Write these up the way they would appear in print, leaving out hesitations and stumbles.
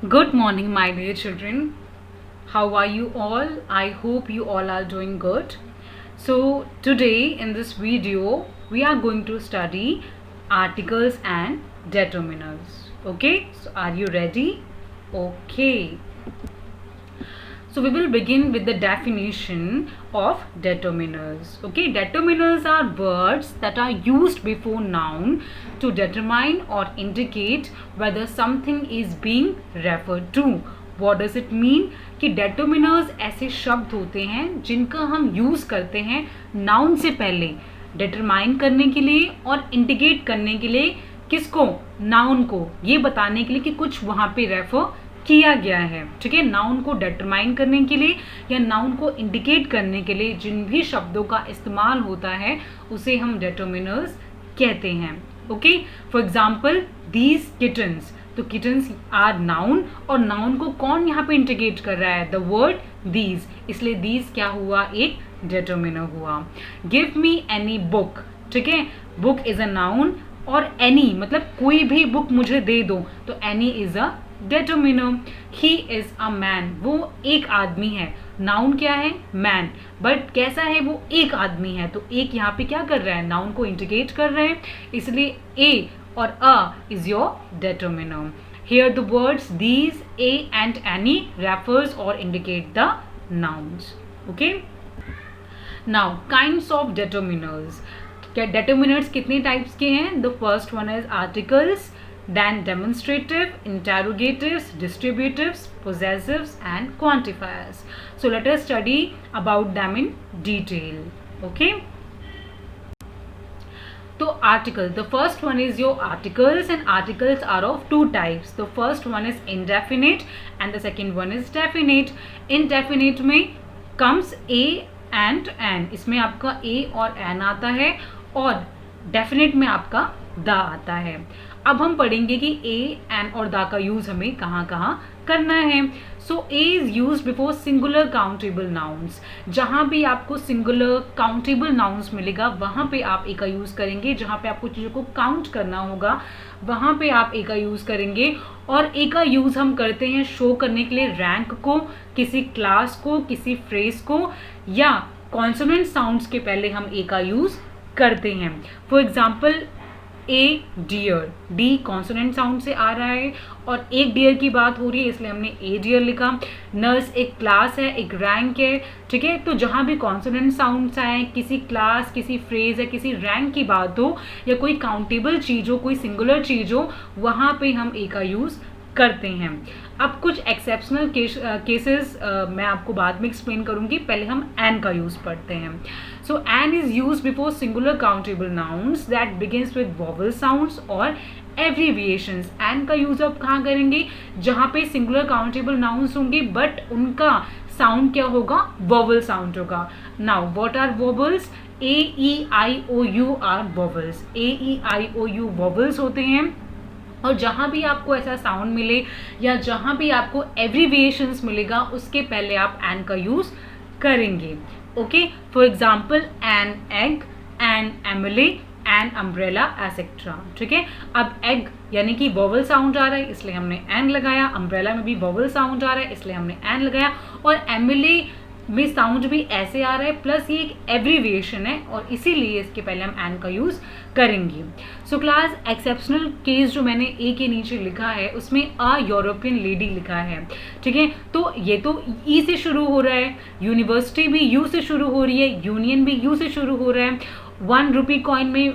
Good morning, my dear children. How are you all? I hope you all are doing good. So, today in this video, we are going to study articles and determiners. Okay, so are you ready? Okay. So we will begin with the definition of determiners. Okay, determiners are words that are used before noun to determine or indicate whether something is being referred to. What does it mean? कि determiners ऐसे शब्द होते हैं जिनका हम use करते हैं noun से पहले डिटरमाइन करने के लिए और इंडिकेट करने के लिए किसको, नाउन को, ये बताने के लिए कि कुछ वहां पे रेफर किया गया है. ठीक है, नाउन को डिटरमाइन करने के लिए या नाउन को इंडिकेट करने के लिए जिन भी शब्दों का इस्तेमाल होता है उसे हम डिटरमिनर्स कहते हैं. Okay, for example these kittens, तो किटन्स आर नाउन और नाउन को कौन यहाँ पे इंडिकेट कर रहा है? द वर्ड दीज, इसलिए दीज क्या हुआ? एक डिटरमिनर हुआ. गिव मी एनी बुक, ठीक है, बुक इज अ नाउन और एनी मतलब कोई भी बुक मुझे दे दो, तो any is a determiner. He is a man, वो एक आदमी है. नाउन क्या है? मैन. बट कैसा है? वो एक आदमी है. तो एक यहाँ पे क्या कर रहा है? नाउन को इंडिकेट कर रहे हैं, इसलिए ए और a is your determiner. Here the words these, a and any refers or indicate the nouns. Okay. Now kinds of determiners. क्या determiners कितने टाइप्स के हैं? The first one is articles, then demonstrative, interrogatives, distributives, possessives and quantifiers. So let us study about them in detail. Okay. So article, the first one is your articles, and articles are of two types. The first one is indefinite and the second one is definite. Indefinite में comes a and an, इसमें आपका a और an आता है और definite में आपका the आता है. अब हम पढ़ेंगे कि ए, एन और द का यूज हमें कहाँ कहाँ करना है. So a is use before singular countable nouns. जहाँ भी आपको सिंगुलर काउंटेबल नाउन्स मिलेगा वहाँ पे आप ए का यूज करेंगे. जहाँ पे आपको चीज़ों को काउंट करना होगा वहाँ पे आप ए का यूज करेंगे. और ए का यूज हम करते हैं शो करने के लिए रैंक को, किसी क्लास को, किसी फ्रेज को, या कॉन्सोनेंट साउंड्स के पहले हम ए का यूज करते हैं. For example a dear, D consonant sound से आ रहा है और एक डियर की बात हो रही है इसलिए हमने ए डियर लिखा. नर्स एक क्लास है, एक रैंक है. ठीक है, तो जहाँ भी कॉन्सोनेंट साउंड्स आए, किसी क्लास, किसी फ्रेज या किसी रैंक की बात हो या कोई काउंटेबल चीज़ हो, कोई सिंगुलर चीज़ हो, वहाँ पे हम ए का यूज़ करते हैं. अब कुछ एक्सेप्शनल केसेस मैं आपको बाद में एक्सप्लेन करूंगी, पहले हम एन का यूज पढ़ते हैं. So an is use before singular countable nouns that begins with vowel sounds और एब्रीविएशंस. एन का यूज अब कहाँ करेंगे? जहाँ पे सिंगुलर काउंटेबल नाउन्स होंगे बट उनका साउंड क्या होगा? वोवल साउंड होगा. Now what are vowels? A E I O U are vowels. A E I O U vowels होते हैं. और जहाँ भी आपको ऐसा साउंड मिले या जहाँ भी आपको एब्रीविएशंस मिलेगा उसके पहले आप एन का यूज़ करेंगे. Okay, for example an egg, an एमले, एन अम्ब्रेला एसेट्रा. ठीक है, अब एग यानी कि वोवल साउंड आ रहा है इसलिए हमने एन लगाया. अम्ब्रेला में भी वोवल साउंड आ रहा है इसलिए हमने एन लगाया. और एमले में साउंड भी ऐसे आ रहा है प्लस ये एक एब्रीविएशन है और इसीलिए इसके पहले हम एन का यूज़ करेंगे. सो क्लास, एक्सेप्शनल केस जो मैंने ए के नीचे लिखा है उसमें अ यूरोपियन लेडी लिखा है. ठीक है, तो ये तो ई से शुरू हो रहा है, यूनिवर्सिटी भी यू से शुरू हो रही है, यूनियन भी यू से शुरू हो रहा है. 1 रुपी कॉइन में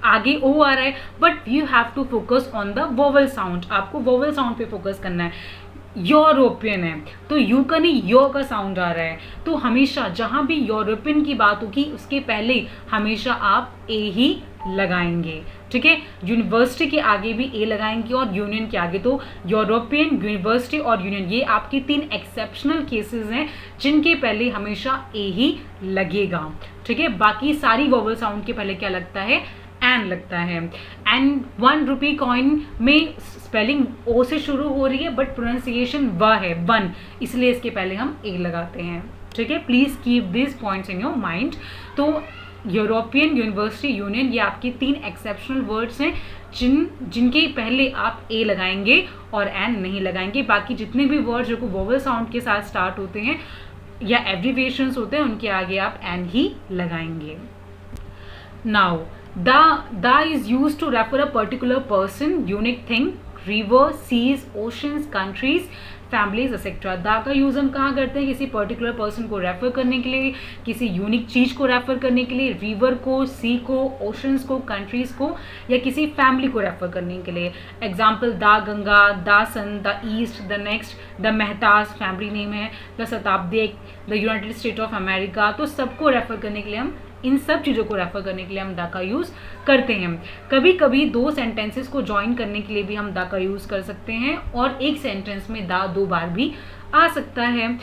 आगे ओ आ रहा है but you have to focus on the vowel sound. आपको वोवल साउंड पे फोकस करना है. यूरोपियन है तो यू का नहीं यो का साउंड आ रहा है, तो हमेशा जहाँ भी यूरोपियन की बात होगी उसके पहले हमेशा आप ए ही लगाएंगे. ठीक है, यूनिवर्सिटी के आगे भी ए लगाएंगे और यूनियन के आगे. तो यूरोपियन, यूनिवर्सिटी और यूनियन, ये आपके 3 एक्सेप्शनल केसेस हैं जिनके पहले हमेशा ए ही लगेगा. ठीक है, बाकी सारी वोवल साउंड के पहले क्या लगता है? एन लगता है. एंड 1 रुपी कॉइन में स्पेलिंग ओ से शुरू हो रही है बट प्रोनाउंसिएशन व है, वन, इसलिए इसके पहले हम ए लगाते हैं. ठीक है, please keep this points in your mind. तो यूरोपियन यूनिवर्सिटी यूनियन, ये आपकी 3 एक्सेप्शनल वर्ड्स हैं जिनके पहले आप ए लगाएंगे और एन नहीं लगाएंगे। बाकी जितने भी वर्ड्स जो को वोवल साउंड के साथ स्टार्ट होते हैं या एब्रीविएशंस होते हैं उनके आगे आप एन ही लगाएंगे। Now the is used to refer a particular person, unique thing, river, seas, oceans, countries, families etcetera. The का यूज़ हम कहाँ करते हैं? किसी पर्टिकुलर पर्सन को रेफर करने के लिए, किसी यूनिक चीज़ को रेफर करने के लिए, रिवर को, सी को, ओशंस को, कंट्रीज़ को, या किसी फैमिली को रेफर करने के लिए। Example the Ganga, the sun, the east, the next, the Mehtas family name है, the Shatabdi, the United State of America. तो सबको रेफर करने के लिए हम, इन सब चीज़ों को रेफर करने के लिए हम द का यूज़ करते हैं। कभी कभी 2 सेंटेंसेस को ज्वाइन करने के लिए भी हम द का यूज़ कर सकते हैं और एक सेंटेंस में द 2 बार भी आ सकता है।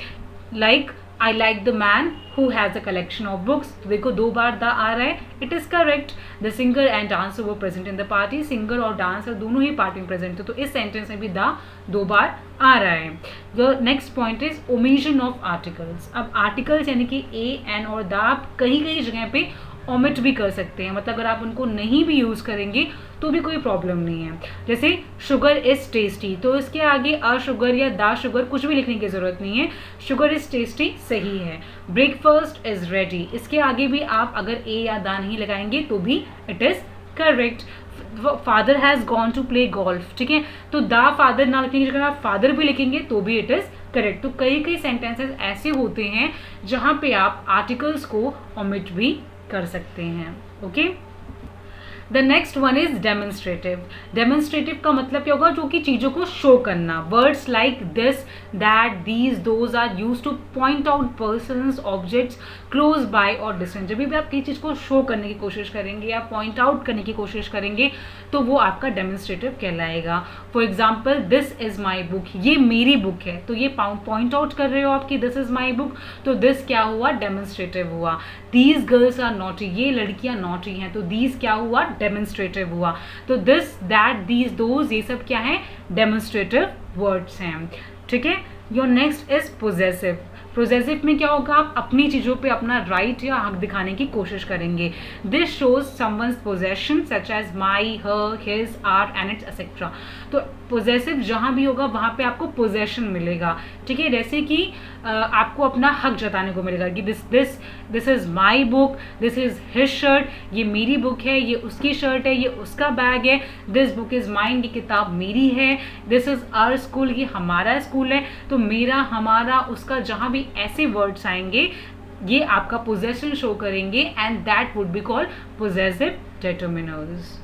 Like I like the man who has a collection of books. देखो 2 बार द आ रहा है, it is correct. The singer and dancer वो present in the party, singer और डांसर दोनों ही पार्टी में प्रेजेंट थे, तो इस सेंटेंस में भी द 2 बार आ रहा है। The next point is omission of articles. अब आर्टिकल्स यानी कि ए, एन और द आप कहीं कहीं जगह पे ओमिट भी कर सकते हैं, मतलब अगर आप उनको नहीं भी यूज़ करेंगे तो भी कोई प्रॉब्लम नहीं है। जैसे शुगर इज़ टेस्टी, तो इसके आगे अ शुगर या द शुगर कुछ भी लिखने की ज़रूरत नहीं है, शुगर इज़ टेस्टी सही है। ब्रेकफास्ट इज़ रेडी, इसके आगे भी आप अगर ए या द नहीं लगाएंगे तो भी it is correct. Father has gone to play golf, ठीक है, तो द फादर ना लिखने की जगह आप फादर भी लिखेंगे तो भी इट इज़ करेक्ट। तो कई कई सेंटेंसेस ऐसे होते हैं जहाँ पे आप आर्टिकल्स को ओमिट भी कर सकते हैं। Okay, the next one is demonstrative. Demonstrative का मतलब क्या होगा? जो कि चीज़ों को शो करना। Words like this, that, these, those are use to point out persons, objects close by और डिस्टेंट। जब भी आप किसी चीज़ को शो करने की कोशिश करेंगे या पॉइंट आउट करने की कोशिश करेंगे तो वो आपका डेमोन्स्ट्रेटिव कहलाएगा। For example this is my book, ये मेरी बुक है, तो ये पॉइंट आउट कर रहे हो आप कि दिस इज़ माई बुक, तो दिस क्या हुआ? डेमोन्स्ट्रेटिव हुआ। दीज गर्ल्स आर नॉटी, ये लड़कियां नॉटी हैं, तो दीज क्या हुआ? डेमोन्स्ट्रेटिव हुआ। तो दिस, दैट, दीज, दोज, ये सब क्या है? डेमोन्स्ट्रेटिव वर्ड्स हैं, ठीक है। Your next is possessive. Possessive में क्या होगा? आप अपनी चीज़ों पे अपना राइट या हक दिखाने की कोशिश करेंगे। This shows someone's possession such as my, her, his, our, and its etcetera. तो पोजेसिव जहाँ भी होगा वहाँ पे आपको पोजेशन मिलेगा, ठीक है। जैसे कि आपको अपना हक जताने को मिलेगा कि this is my book, this is his shirt, ये मेरी बुक है, ये उसकी शर्ट है, ये उसका बैग है। दिस बुक इज़ माइन, ये किताब मेरी है। दिस इज़ आवर स्कूल, ये हमारा स्कूल है। तो मेरा, हमारा, उसका, जहाँ भी ऐसे वर्ड्स आएंगे ये आपका पोजेशन शो करेंगे and that would be called possessive determiners.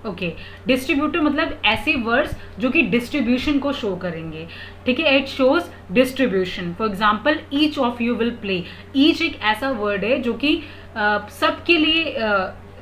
Okay, distributor मतलब ऐसे वर्ड्स जो कि डिस्ट्रीब्यूशन को शो करेंगे, ठीक है। It shows distribution. For example each of you will play. Each एक ऐसा वर्ड है जो कि सबके लिए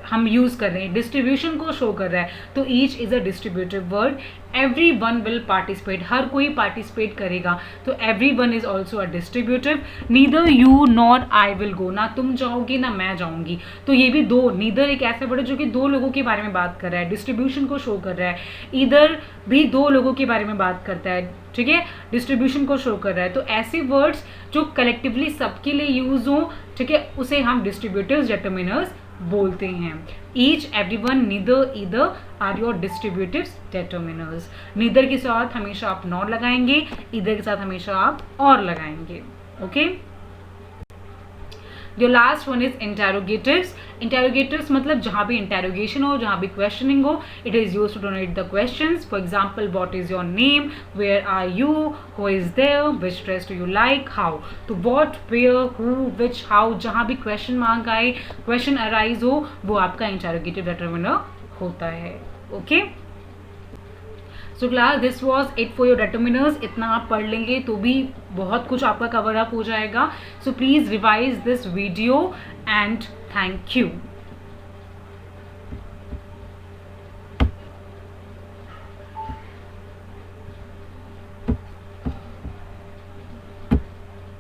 हम यूज़ कर रहे हैं, डिस्ट्रीब्यूशन को शो कर रहा है, तो each is a distributive word. Everyone will participate, हर कोई पार्टिसिपेट करेगा, तो everyone is also a distributive. Neither you nor I will go, ना तुम जाओगे ना मैं जाऊंगी, तो ये भी दो, नीदर एक ऐसा वर्ड है जो कि 2 लोगों के बारे में बात कर रहा है, डिस्ट्रीब्यूशन को शो कर रहा है। ईदर भी 2 लोगों के बारे में बात करता है, ठीक है, डिस्ट्रीब्यूशन को शो कर रहा है। तो ऐसे वर्ड्स जो कलेक्टिवली सबके लिए यूज हो, ठीक है, उसे हम डिस्ट्रीब्यूटिव डिटरमिनर्स बोलते हैं। Each, everyone, neither, either are your distributive determiners. Neither के साथ हमेशा आप नॉट लगाएंगे, ईदर के साथ हमेशा आप और लगाएंगे। ओके, जो last one is interrogatives. Interrogatives मतलब जहाँ भी इंटेरोगेशन हो, जहाँ भी क्वेश्चनिंग हो, it is use to donate the questions. For example what is your name, where are you, who is there, which dress do you like, how. तो what, where, who, which, how, जहाँ भी question mark आए, question arise हो, वो आपका interrogative determiner होता है। Okay, so class this was it for your determiners. इतना आप पढ़ लेंगे तो भी बहुत कुछ आपका कवर अप हो जाएगा। So please revise this video and thank you.